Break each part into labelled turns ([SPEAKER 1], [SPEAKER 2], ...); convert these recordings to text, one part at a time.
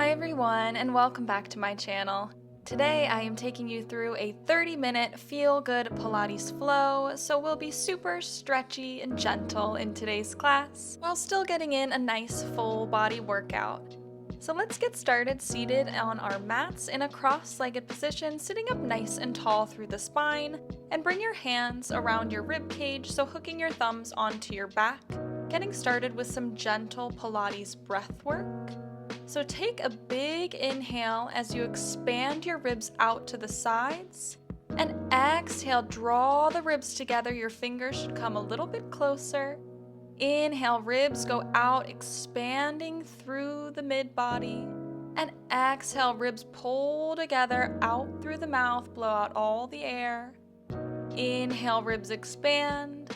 [SPEAKER 1] Hi everyone, and welcome back to my channel. Today I am taking you through a 30-minute feel-good Pilates flow, so we'll be super stretchy and gentle in today's class, while still getting in a nice full body workout. So let's get started seated on our mats in a cross-legged position, sitting up nice and tall through the spine, and bring your hands around your rib cage, so hooking your thumbs onto your back, getting started with some gentle Pilates breath work. So take a big inhale as you expand your ribs out to the sides, and exhale, draw the ribs together. Your fingers should come a little bit closer. Inhale, ribs go out, expanding through the mid-body, and exhale, ribs pull together out through the mouth, blow out all the air. Inhale, ribs expand.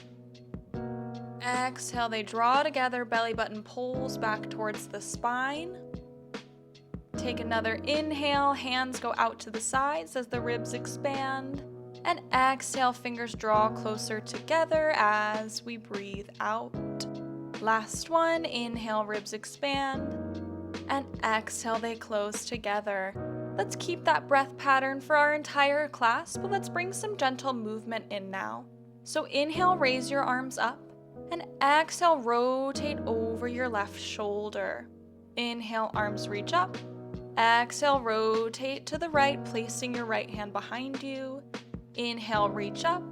[SPEAKER 1] Exhale, they draw together, belly button pulls back towards the spine. Take another inhale, hands go out to the sides as the ribs expand. And exhale, fingers draw closer together as we breathe out. Last one, inhale, ribs expand. And exhale, they close together. Let's keep that breath pattern for our entire class, but let's bring some gentle movement in now. So inhale, raise your arms up. And exhale, rotate over your left shoulder. Inhale, arms reach up. Exhale, rotate to the right, placing your right hand behind you. Inhale, reach up.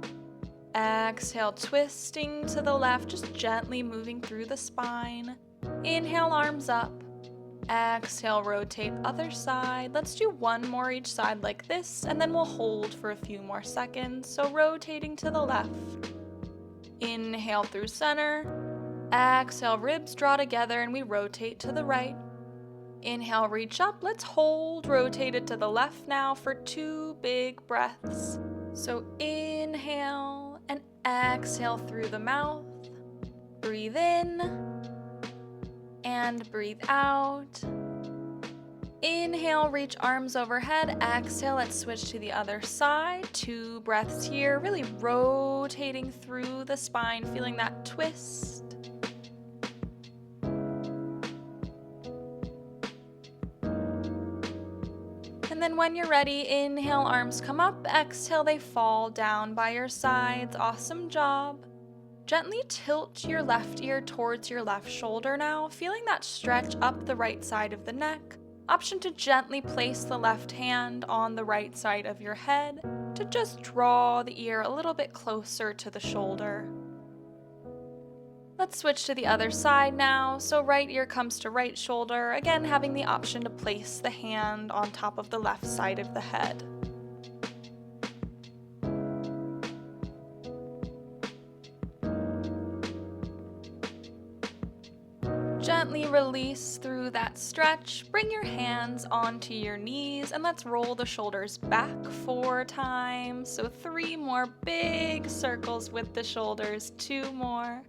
[SPEAKER 1] Exhale, twisting to the left, just gently moving through the spine. Inhale, arms up. Exhale, rotate other side. Let's do one more each side like this, and then we'll hold for a few more seconds. So rotating to the left. Inhale through center. Exhale, ribs draw together, and we rotate to the right. Inhale, reach up. Let's hold, rotate it to the left now for 2 big breaths. So inhale and exhale through the mouth. Breathe in and breathe out. Inhale, reach arms overhead. Exhale, let's switch to the other side. 2 breaths here, really rotating through the spine, feeling that twist. And then when you're ready, inhale, arms come up. Exhale, they fall down by your sides. Awesome job. Gently tilt your left ear towards your left shoulder now, feeling that stretch up the right side of the neck. Option to gently place the left hand on the right side of your head to just draw the ear a little bit closer to the shoulder. Let's switch to the other side now. So right ear comes to right shoulder, again having the option to place the hand on top of the left side of the head. Gently release through that stretch. Bring your hands onto your knees, and let's roll the shoulders back 4 times. So 3 more big circles with the shoulders, 2 more.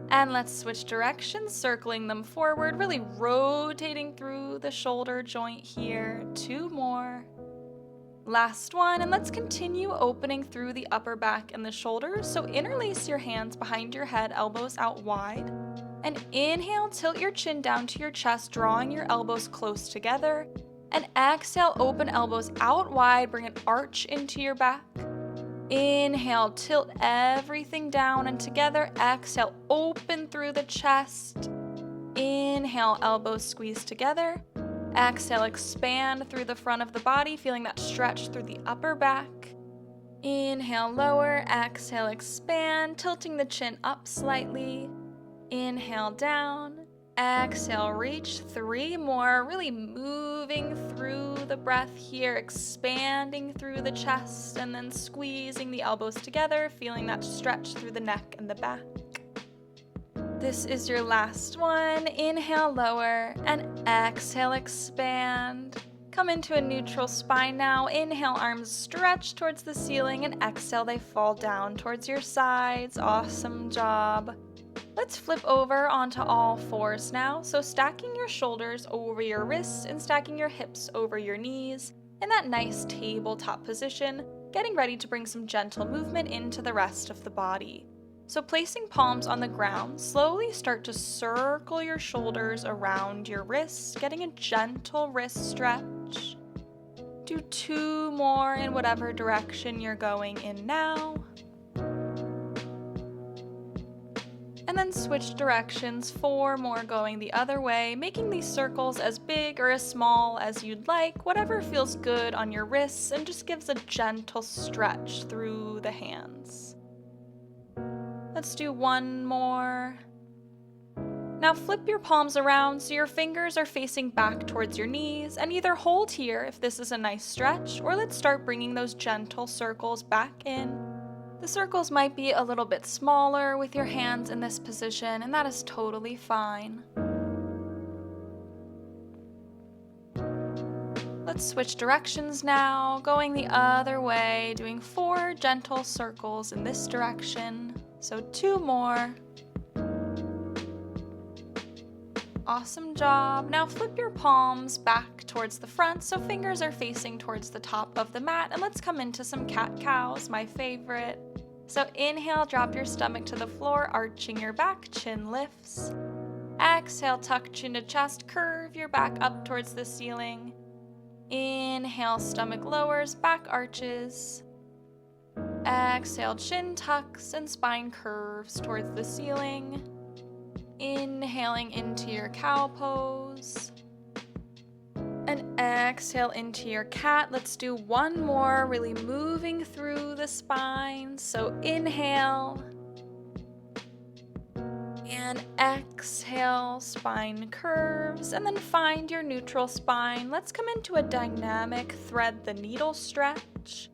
[SPEAKER 1] And let's switch directions, circling them forward, really rotating through the shoulder joint here. 2 more. Last one, and let's continue opening through the upper back and the shoulders. So interlace your hands behind your head, elbows out wide. And inhale, tilt your chin down to your chest, drawing your elbows close together. And exhale, open elbows out wide, bring an arch into your back. Inhale, tilt everything down and together. Exhale, open through the chest. Inhale, elbows squeeze together. Exhale, expand through the front of the body, feeling that stretch through the upper back. Inhale, lower. Exhale, expand, tilting the chin up slightly. Inhale, down. Exhale, reach. 3 more, really moving through the breath here, expanding through the chest, and then squeezing the elbows together, feeling that stretch through the neck and the back. This is your last one. Inhale, lower, and exhale, expand. Come into a neutral spine now. Inhale, arms stretch towards the ceiling, and exhale, they fall down towards your sides. Awesome job. Let's flip over onto all 4s now. So stacking your shoulders over your wrists and stacking your hips over your knees in that nice tabletop position, getting ready to bring some gentle movement into the rest of the body. So placing palms on the ground, slowly start to circle your shoulders around your wrists, getting a gentle wrist stretch. Do 2 more in whatever direction you're going in now. And then switch directions, 4 more going the other way, making these circles as big or as small as you'd like, whatever feels good on your wrists and just gives a gentle stretch through the hands. Let's do 1 more. Now flip your palms around so your fingers are facing back towards your knees, and either hold here if this is a nice stretch, or let's start bringing those gentle circles back in. The circles might be a little bit smaller with your hands in this position, and that is totally fine. Let's switch directions now, going the other way, doing 4 gentle circles in this direction. So 2 more. Awesome job. Now flip your palms back towards the front so fingers are facing towards the top of the mat, and let's come into some cat-cows, my favorite. So inhale, drop your stomach to the floor, arching your back, chin lifts. Exhale, tuck chin to chest, curve your back up towards the ceiling. Inhale, stomach lowers, back arches. Exhale, chin tucks and spine curves towards the ceiling. Inhaling into your cow pose. And exhale into your cat. Let's do 1 more, really moving through the spine. So inhale. And exhale, spine curves. And then find your neutral spine. Let's come into a dynamic thread the needle stretch.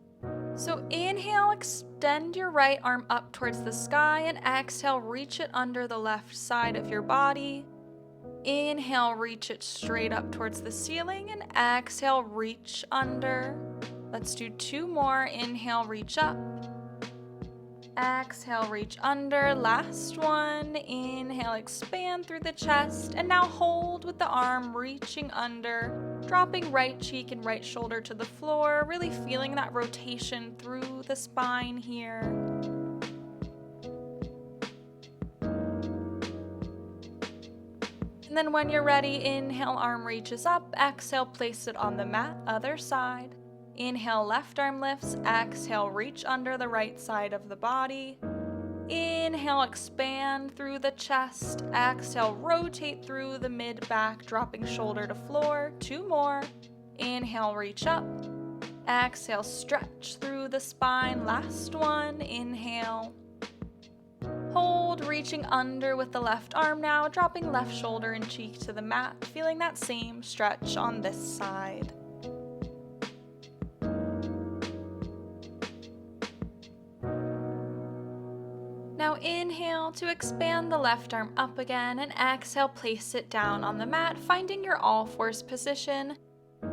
[SPEAKER 1] So inhale, extend your right arm up towards the sky, and exhale, reach it under the left side of your body. Inhale, reach it straight up towards the ceiling, and exhale, reach under. Let's do 2 more. Inhale, reach up. Exhale, reach under. Last one. Inhale, expand through the chest, and now hold with the arm reaching under, dropping right cheek and right shoulder to the floor, really feeling that rotation through the spine here. And then when you're ready, inhale, arm reaches up. Exhale, place it on the mat, other side. Inhale, left arm lifts. Exhale, reach under the right side of the body. Inhale, expand through the chest. Exhale, rotate through the mid-back, dropping shoulder to floor. 2 more. Inhale, reach up. Exhale, stretch through the spine. Last one. Inhale. Hold, reaching under with the left arm now, dropping left shoulder and cheek to the mat, feeling that same stretch on this side. Now inhale to expand the left arm up again, and exhale, place it down on the mat, finding your all-fours position.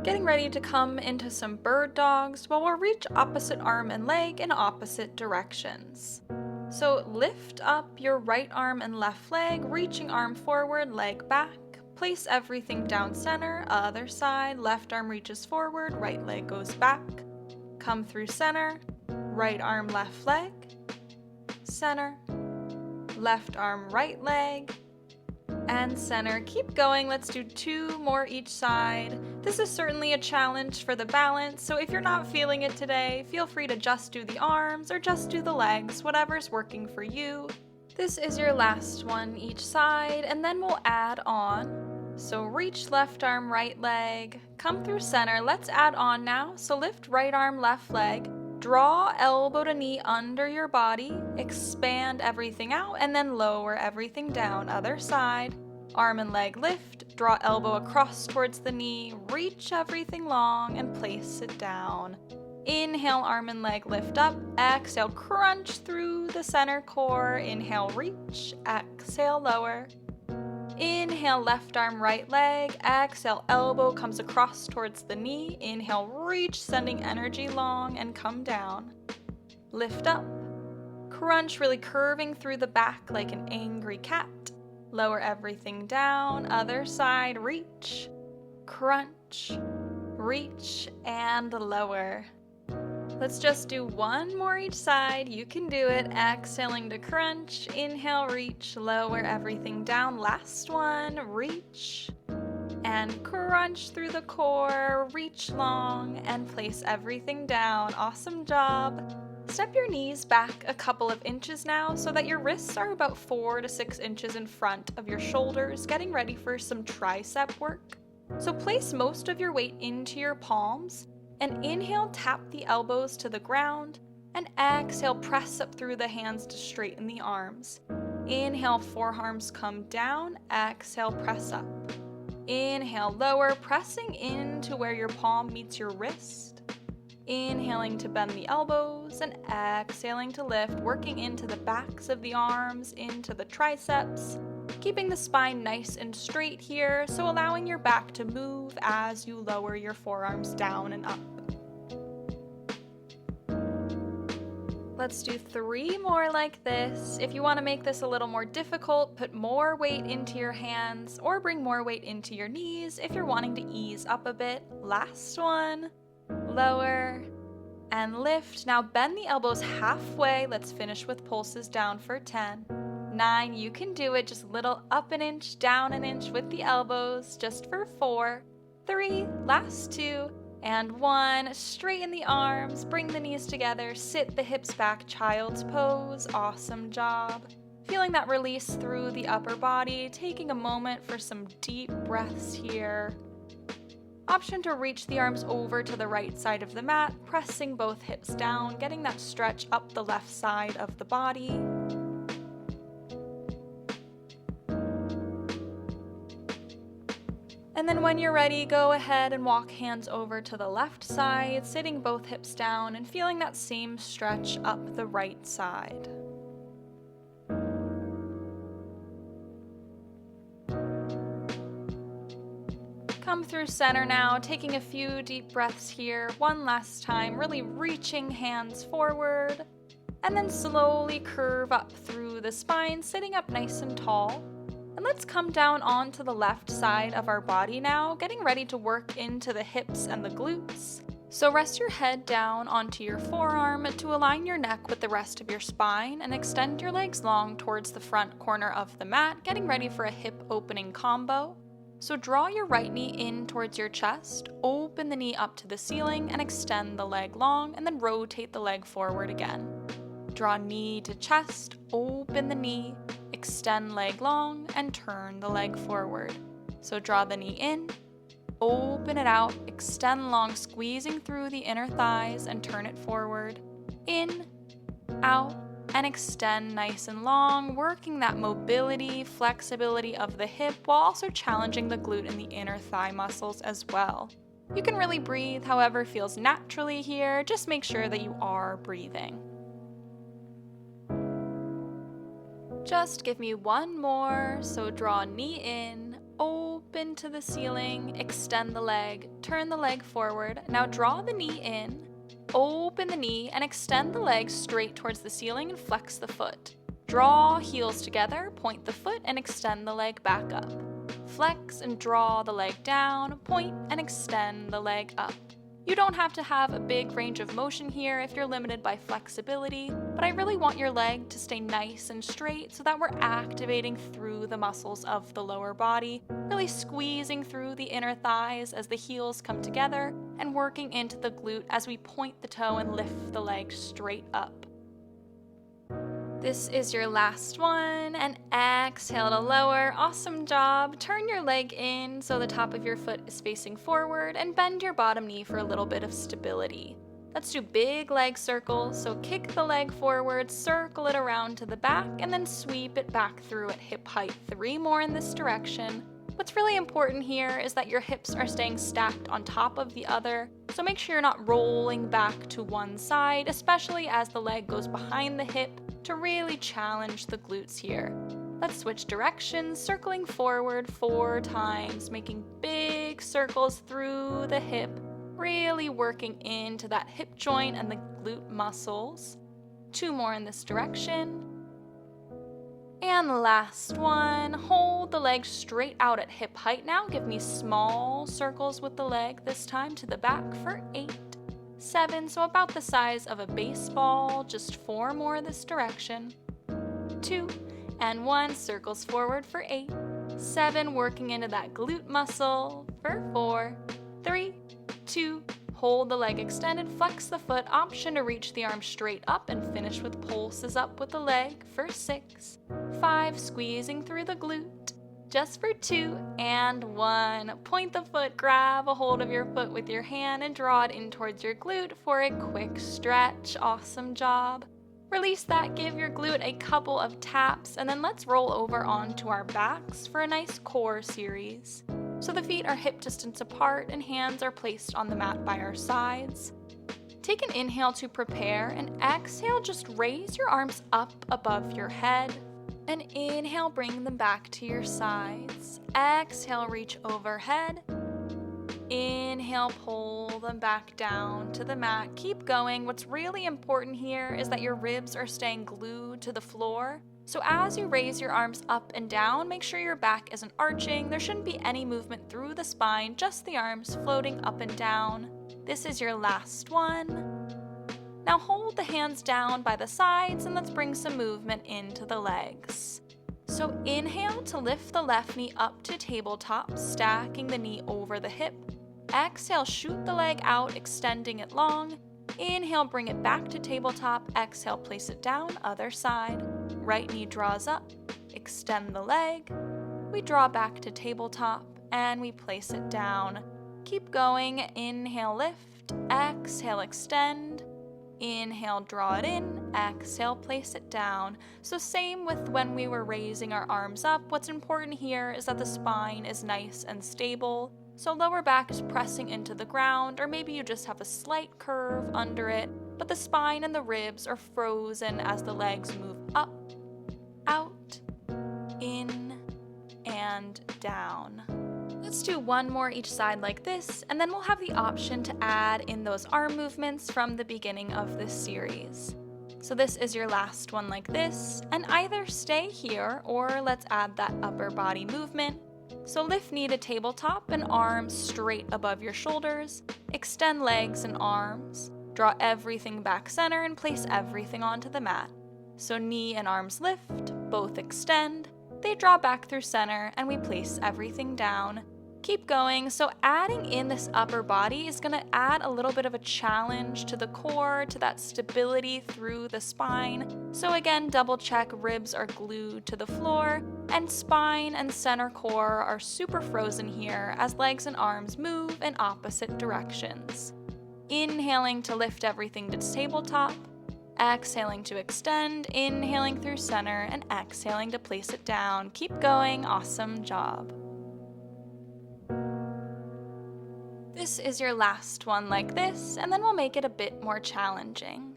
[SPEAKER 1] Getting ready to come into some bird dogs, while we'll reach opposite arm and leg in opposite directions. So lift up your right arm and left leg, reaching arm forward, leg back. Place everything down center, other side, left arm reaches forward, right leg goes back. Come through center, right arm, left leg. Center, left arm, right leg, and center. Keep going. Let's do 2 more each side. This is certainly a challenge for the balance, so if you're not feeling it today, feel free to just do the arms or just do the legs, whatever's working for you. This is your last one each side, and then we'll add on. So reach left arm, right leg, come through center. Let's add on now. So lift right arm, left leg. Draw elbow to knee under your body, expand everything out, and then lower everything down. Other side, arm and leg lift, draw elbow across towards the knee, reach everything long, and place it down. Inhale, arm and leg lift up. Exhale, crunch through the center core. Inhale, reach. Exhale, lower. Inhale, left arm, right leg. Exhale, elbow comes across towards the knee. Inhale, reach, sending energy long, and come down. Lift up. Crunch, really curving through the back like an angry cat. Lower everything down. Other side, reach. Crunch. Reach, and lower. Let's just do one more each side. You can do it. Exhaling to crunch. Inhale, reach, lower everything down. Last one, reach. And crunch through the core, reach long, and place everything down. Awesome job. Step your knees back a couple of inches now so that your wrists are about 4 to 6 inches in front of your shoulders, getting ready for some tricep work. So place most of your weight into your palms, and inhale, tap the elbows to the ground, and exhale, press up through the hands to straighten the arms. Inhale, forearms come down, exhale, press up. Inhale, lower, pressing into where your palm meets your wrist. Inhaling to bend the elbows and exhaling to lift, working into the backs of the arms, into the triceps. Keeping the spine nice and straight here, so allowing your back to move as you lower your forearms down and up. Let's do 3 more like this. If you want to make this a little more difficult, put more weight into your hands or bring more weight into your knees if you're wanting to ease up a bit. Last one, lower and lift. Now bend the elbows halfway. Let's finish with pulses down for 10. 9, you can do it, just little up an inch, down an inch with the elbows, just for 4, 3, last 2, and 1. Straighten the arms, bring the knees together, sit the hips back, child's pose. Awesome job. Feeling that release through the upper body, taking a moment for some deep breaths here. Option to reach the arms over to the right side of the mat, pressing both hips down, getting that stretch up the left side of the body. And then when you're ready, go ahead and walk hands over to the left side, sitting both hips down and feeling that same stretch up the right side. Come through center now, taking a few deep breaths here. One last time, really reaching hands forward. And then slowly curve up through the spine, sitting up nice and tall. And let's come down onto the left side of our body now, getting ready to work into the hips and the glutes. So rest your head down onto your forearm to align your neck with the rest of your spine and extend your legs long towards the front corner of the mat, getting ready for a hip opening combo. So draw your right knee in towards your chest, open the knee up to the ceiling and extend the leg long, and then rotate the leg forward again. Draw knee to chest, open the knee, extend leg long, and turn the leg forward. So draw the knee in, open it out, extend long, squeezing through the inner thighs, and turn it forward. In, out, and extend nice and long, working that mobility, flexibility of the hip while also challenging the glute and the inner thigh muscles as well. You can really breathe however feels naturally here, just make sure that you are breathing. Just give me one more, so draw knee in, open to the ceiling, extend the leg, turn the leg forward. Now draw the knee in, open the knee, and extend the leg straight towards the ceiling and flex the foot. Draw heels together, point the foot, and extend the leg back up. Flex and draw the leg down, point and extend the leg up. You don't have to have a big range of motion here if you're limited by flexibility, but I really want your leg to stay nice and straight so that we're activating through the muscles of the lower body, really squeezing through the inner thighs as the heels come together and working into the glute as we point the toe and lift the leg straight up. This is your last one, and exhale to lower. Awesome job. Turn your leg in so the top of your foot is facing forward and bend your bottom knee for a little bit of stability. Let's do big leg circles, so kick the leg forward, circle it around to the back, and then sweep it back through at hip height. 3 more in this direction. What's really important here is that your hips are staying stacked on top of the other, so make sure you're not rolling back to one side, especially as the leg goes behind the hip to really challenge the glutes here. Let's switch directions, circling forward 4 times, making big circles through the hip, really working into that hip joint and the glute muscles. 2 more in this direction. And last one, hold the leg straight out at hip height now. Give me small circles with the leg this time to the back for 8, 7, so about the size of a baseball, just 4 more this direction. 2, and 1, circles forward for 8. 7, working into that glute muscle for 4. 3, 2, hold the leg extended, flex the foot, option to reach the arm straight up and finish with pulses up with the leg for 6. 5, squeezing through the glute, just for 2, and 1. Point the foot, grab a hold of your foot with your hand and draw it in towards your glute for a quick stretch. Awesome job. Release that, give your glute a couple of taps, and then let's roll over onto our backs for a nice core series. So the feet are hip distance apart and hands are placed on the mat by our sides. Take an inhale to prepare, and exhale, just raise your arms up above your head. And inhale, bring them back to your sides. Exhale, reach overhead. Inhale, pull them back down to the mat. Keep going. What's really important here is that your ribs are staying glued to the floor. So as you raise your arms up and down, make sure your back isn't arching. There shouldn't be any movement through the spine, just the arms floating up and down. This is your last one. Now hold the hands down by the sides and let's bring some movement into the legs. So inhale to lift the left knee up to tabletop, stacking the knee over the hip. Exhale, shoot the leg out, extending it long. Inhale, bring it back to tabletop. Exhale, place it down, other side. Right knee draws up, extend the leg. We draw back to tabletop and we place it down. Keep going. Inhale, lift. Exhale, extend. Inhale, draw it in. Exhale, place it down. So same with when we were raising our arms up. What's important here is that the spine is nice and stable. So lower back is pressing into the ground, or maybe you just have a slight curve under it, but the spine and the ribs are frozen as the legs move up, out, in, and down. Let's do one more each side like this, and then we'll have the option to add in those arm movements from the beginning of this series. So this is your last one like this, and either stay here or let's add that upper body movement. So lift knee to tabletop and arms straight above your shoulders. Extend legs and arms. Draw everything back center and place everything onto the mat. So knee and arms lift, both extend. They draw back through center and we place everything down. Keep going. So adding in this upper body is going to add a little bit of a challenge to the core, to that stability through the spine. So again, double check ribs are glued to the floor and spine and center core are super frozen here as legs and arms move in opposite directions. Inhaling to lift everything to tabletop. Exhaling to extend, inhaling through center, and exhaling to place it down. Keep going. Awesome job. This is your last one like this, and then we'll make it a bit more challenging.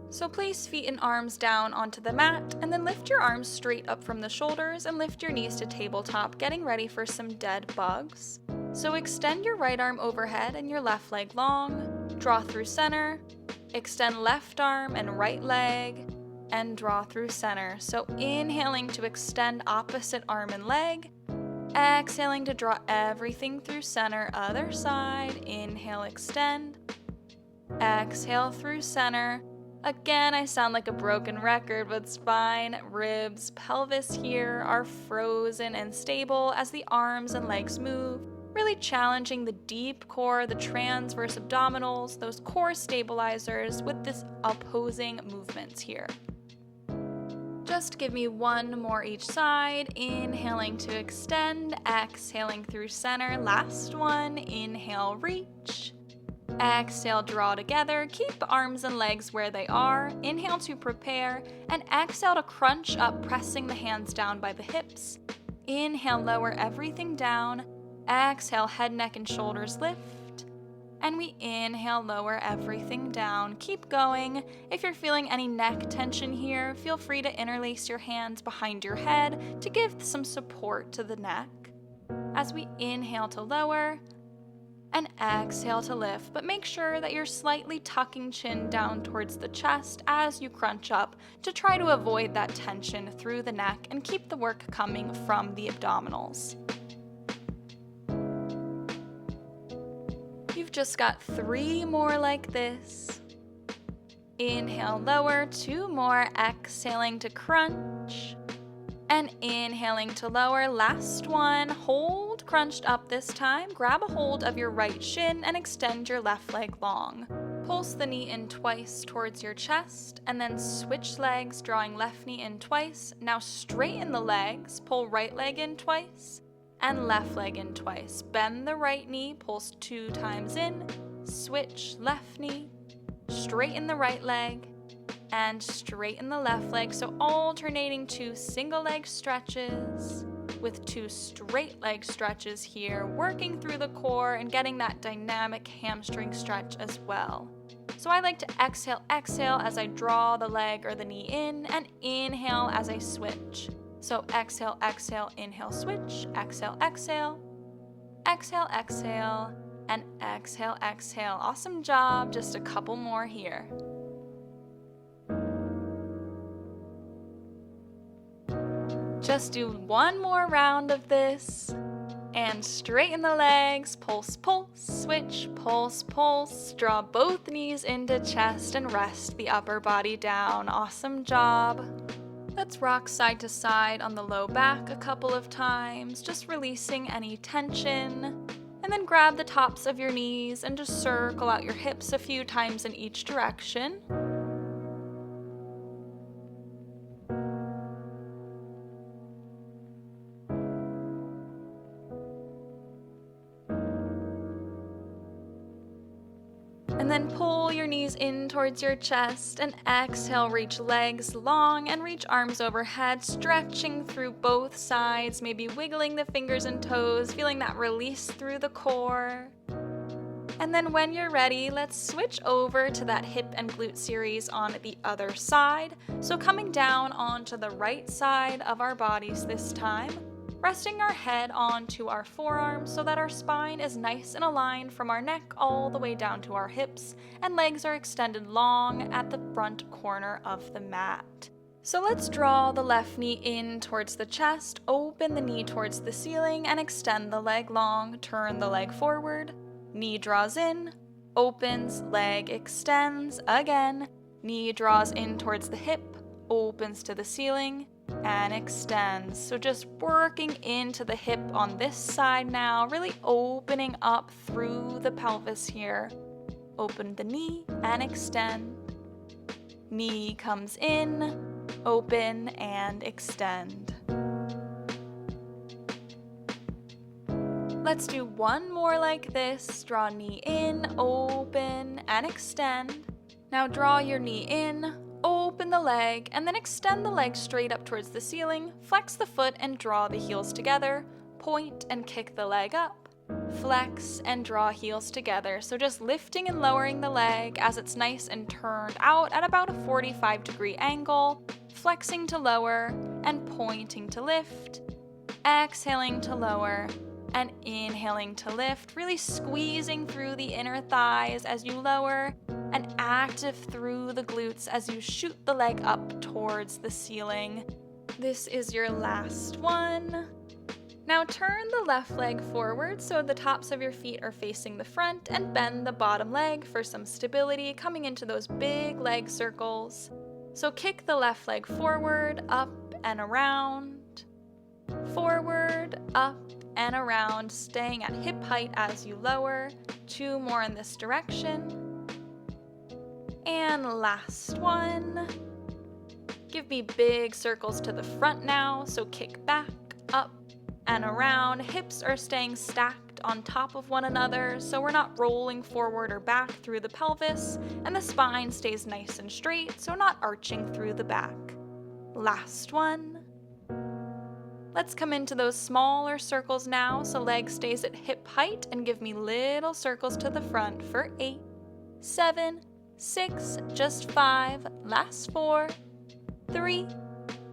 [SPEAKER 1] So place feet and arms down onto the mat, and then lift your arms straight up from the shoulders and lift your knees to tabletop, getting ready for some dead bugs. So extend your right arm overhead and your left leg long, draw through center, extend left arm and right leg, and draw through center. So inhaling to extend opposite arm and leg, exhaling to draw everything through center, other side. Inhale, extend. Exhale through center. Again, I sound like a broken record, but spine, ribs, pelvis here are frozen and stable as the arms and legs move, really challenging the deep core, the transverse abdominals, those core stabilizers with this opposing movements here. Just give me one more each side. Inhaling to extend, exhaling through center. Last one. Inhale, reach. Exhale, draw together. Keep arms and legs where they are. Inhale to prepare, and exhale to crunch up, pressing the hands down by the hips. Inhale, lower everything down. Exhale, head, neck, and shoulders lift. And we inhale, lower everything down. Keep going. If you're feeling any neck tension here, feel free to interlace your hands behind your head to give some support to the neck. As we inhale to lower and exhale to lift, but make sure that you're slightly tucking chin down towards the chest as you crunch up to try to avoid that tension through the neck and keep the work coming from the abdominals. You've just got 3 more like this. Inhale, lower, 2 more, exhaling to crunch. And inhaling to lower, last one, hold crunched up this time. Grab a hold of your right shin and extend your left leg long. Pulse the knee in twice towards your chest, and then switch legs, drawing left knee in twice. Now straighten the legs, pull right leg in twice, and left leg in twice. Bend the right knee, pulse 2 times in, switch left knee, straighten the right leg, and straighten the left leg. So alternating 2 single leg stretches with 2 straight leg stretches here, working through the core and getting that dynamic hamstring stretch as well. So I like to exhale, exhale as I draw the leg or the knee in, and inhale as I switch. So exhale, exhale, inhale, switch, exhale, exhale, exhale, exhale, and exhale, exhale. Awesome job. Just a couple more here. Just do 1 more round of this. And straighten the legs, pulse, pulse, switch, pulse, pulse. Draw both knees into chest and rest the upper body down. Awesome job. Let's rock side to side on the low back a couple of times, just releasing any tension. And then grab the tops of your knees and just circle out your hips a few times in each direction. And then pull your knees in towards your chest and exhale, reach legs long and reach arms overhead, stretching through both sides, maybe wiggling the fingers and toes, feeling that release through the core. And then when you're ready, let's switch over to that hip and glute series on the other side. So coming down onto the right side of our bodies this time. Resting our head onto our forearms so that our spine is nice and aligned from our neck all the way down to our hips, and legs are extended long at the front corner of the mat. So let's draw the left knee in towards the chest, open the knee towards the ceiling, and extend the leg long. Turn the leg forward, knee draws in, opens, leg extends again, knee draws in towards the hip, opens to the ceiling, and extends. So just working into the hip on this side now, really opening up through the pelvis here. Open the knee and extend. Knee comes in, open and extend. Let's do 1 more like this. Draw knee in, open and extend. Now draw your knee in, open the leg, and then extend the leg straight up towards the ceiling, flex the foot and draw the heels together, point and kick the leg up, flex and draw heels together. So just lifting and lowering the leg as it's nice and turned out at about a 45-degree angle, flexing to lower and pointing to lift, exhaling to lower, and inhaling to lift, really squeezing through the inner thighs as you lower, and active through the glutes as you shoot the leg up towards the ceiling. This is your last one. Now turn the left leg forward so the tops of your feet are facing the front, and bend the bottom leg for some stability, coming into those big leg circles. So kick the left leg forward, up and around, forward, up and around, staying at hip height as you lower. 2 more in this direction. And last one. Give me big circles to the front now, so kick back, up, and around. Hips are staying stacked on top of one another, so we're not rolling forward or back through the pelvis, and the spine stays nice and straight, so not arching through the back. Last one. Let's come into those smaller circles now, so leg stays at hip height, and give me little circles to the front for 8, 7, 6, just 5, last 4, 3,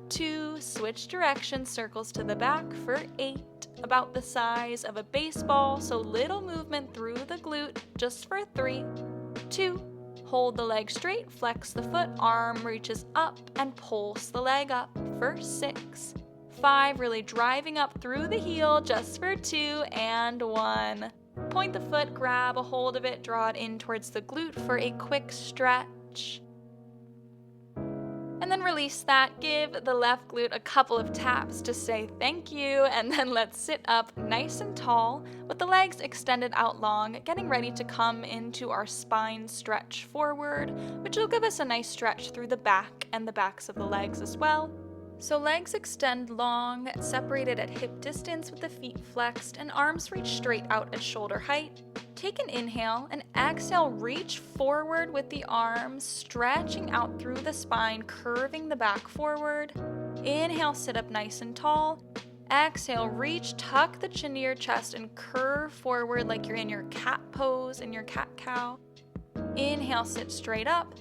[SPEAKER 1] 2, switch directions, circles to the back for 8, about the size of a baseball, so little movement through the glute, just for 3, 2, hold the leg straight, flex the foot, arm reaches up, and pulse the leg up for 6, 5, really driving up through the heel, just for 2, and 1. Point the foot, grab a hold of it, draw it in towards the glute for a quick stretch. And then release that, give the left glute a couple of taps to say thank you, and then let's sit up nice and tall with the legs extended out long, getting ready to come into our spine stretch forward, which will give us a nice stretch through the back and the backs of the legs as well. So legs extend long, separated at hip distance with the feet flexed, and arms reach straight out at shoulder height. Take an inhale and exhale, reach forward with the arms, stretching out through the spine, curving the back forward. Inhale, sit up nice and tall. Exhale, reach, tuck the chin to your chest and curve forward like you're in your cat pose in your cat-cow. Inhale, sit straight up.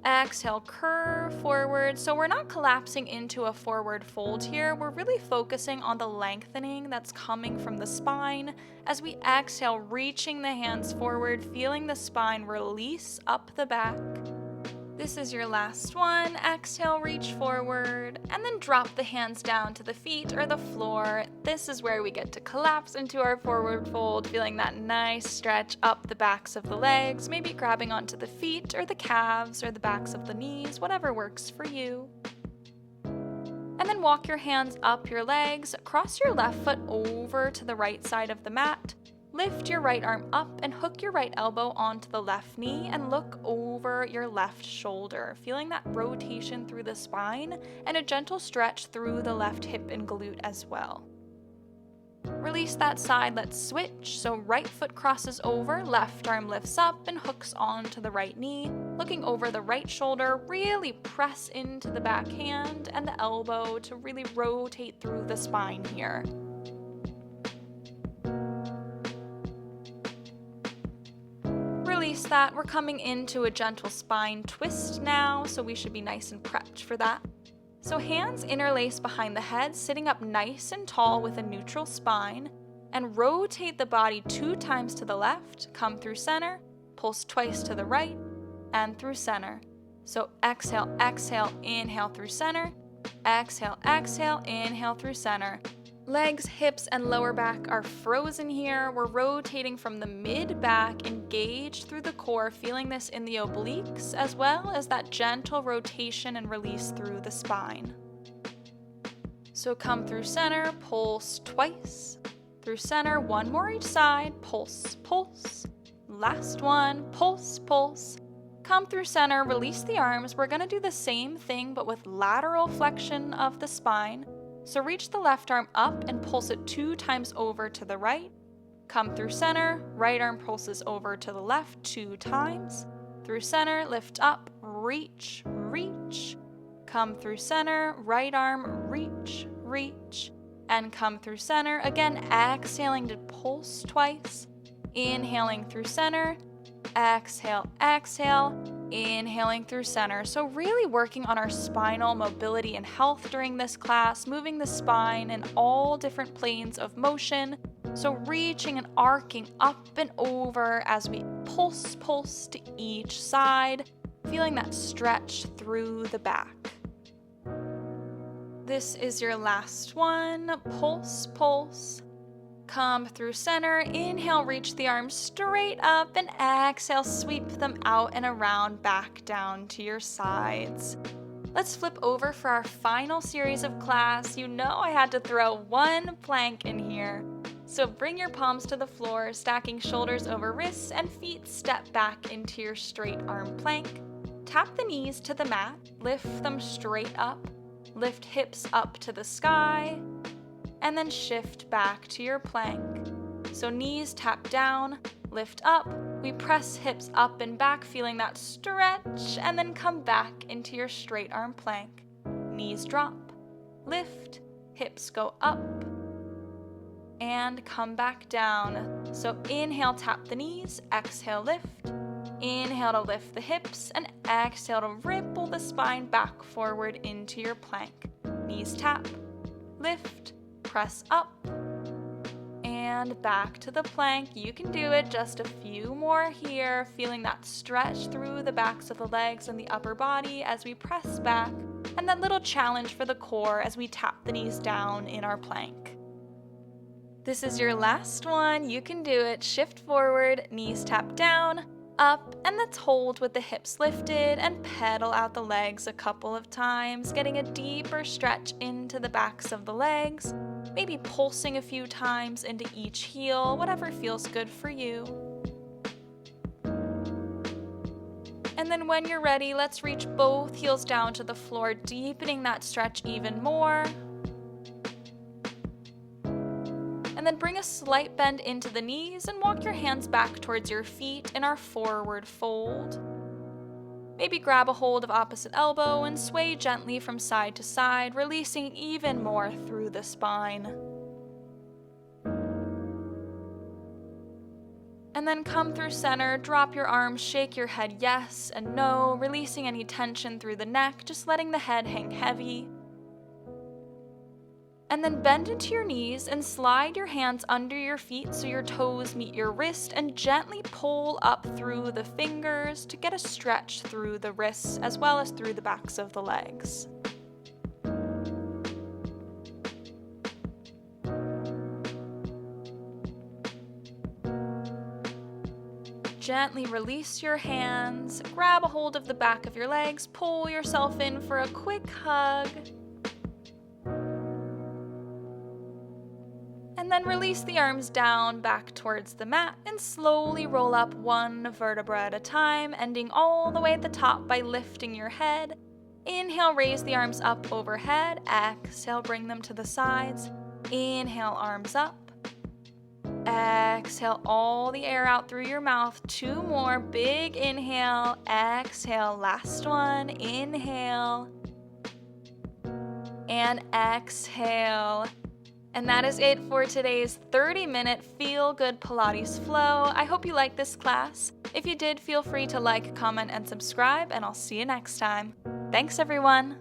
[SPEAKER 1] Exhale, curve forward. So we're not collapsing into a forward fold here. We're really focusing on the lengthening that's coming from the spine. As we exhale, reaching the hands forward, feeling the spine release up the back. This is your last one. Exhale, reach forward, and then drop the hands down to the feet or the floor. This is where we get to collapse into our forward fold, feeling that nice stretch up the backs of the legs, maybe grabbing onto the feet or the calves or the backs of the knees, whatever works for you. And then walk your hands up your legs, cross your left foot over to the right side of the mat. Lift your right arm up and hook your right elbow onto the left knee and look over your left shoulder, feeling that rotation through the spine and a gentle stretch through the left hip and glute as well. Release that side, let's switch. So right foot crosses over, left arm lifts up and hooks onto the right knee. Looking over the right shoulder, really press into the back hand and the elbow to really rotate through the spine here. Release that. We're coming into a gentle spine twist now, so we should be nice and prepped for that. So hands interlace behind the head, sitting up nice and tall with a neutral spine, and rotate the body 2 times to the left, come through center, pulse twice to the right, and through center. So exhale, exhale, inhale through center, exhale, exhale, inhale through center. Legs, hips, and lower back are frozen here. We're rotating from the mid-back, engaged through the core, feeling this in the obliques, as well as that gentle rotation and release through the spine. So come through center, pulse twice. Through center, 1 more each side, pulse, pulse. Last one, pulse, pulse. Come through center, release the arms. We're gonna do the same thing, but with lateral flexion of the spine. So reach the left arm up and pulse it 2 times over to the right. Come through center, right arm pulses over to the left 2 times. Through center, lift up, reach, reach. Come through center, right arm, reach, reach. And come through center, again exhaling to pulse twice. Inhaling through center, exhale, exhale, inhaling through center. So really working on our spinal mobility and health during this class, moving the spine in all different planes of motion. So reaching and arcing up and over as we pulse, pulse to each side, feeling that stretch through the back. This is your last one. Pulse, pulse. Come through center, inhale, reach the arms straight up, and exhale, sweep them out and around, back down to your sides. Let's flip over for our final series of class. You know I had to throw 1 plank in here. So bring your palms to the floor, stacking shoulders over wrists and feet, step back into your straight arm plank. Tap the knees to the mat, lift them straight up, lift hips up to the sky, and then shift back to your plank. So knees tap down, lift up, we press hips up and back, feeling that stretch, and then come back into your straight arm plank. Knees drop, lift, hips go up, and come back down. So inhale, tap the knees, exhale, lift. Inhale to lift the hips, and exhale to ripple the spine back forward into your plank. Knees tap, lift, press up, and back to the plank. You can do it, just a few more here, feeling that stretch through the backs of the legs and the upper body as we press back, and that little challenge for the core as we tap the knees down in our plank. This is your last one. You can do it. Shift forward, knees tap down, up, and let's hold with the hips lifted and pedal out the legs a couple of times, getting a deeper stretch into the backs of the legs, maybe pulsing a few times into each heel, whatever feels good for you. And then when you're ready, let's reach both heels down to the floor, deepening that stretch even more. And then bring a slight bend into the knees and walk your hands back towards your feet in our forward fold. Maybe grab a hold of opposite elbow and sway gently from side to side, releasing even more through the spine. And then come through center, drop your arms, shake your head yes and no, releasing any tension through the neck, just letting the head hang heavy. And then bend into your knees and slide your hands under your feet so your toes meet your wrist, and gently pull up through the fingers to get a stretch through the wrists as well as through the backs of the legs. Gently release your hands, grab a hold of the back of your legs, pull yourself in for a quick hug. And then release the arms down back towards the mat and slowly roll up one vertebra at a time, ending all the way at the top by lifting your head. Inhale, raise the arms up overhead. Exhale, bring them to the sides. Inhale, arms up. Exhale all the air out through your mouth. 2 more. Big inhale. Exhale. Last one. Inhale. And exhale. And that is it for today's 30-minute feel-good Pilates flow. I hope you liked this class. If you did, feel free to like, comment, and subscribe, and I'll see you next time. Thanks, everyone.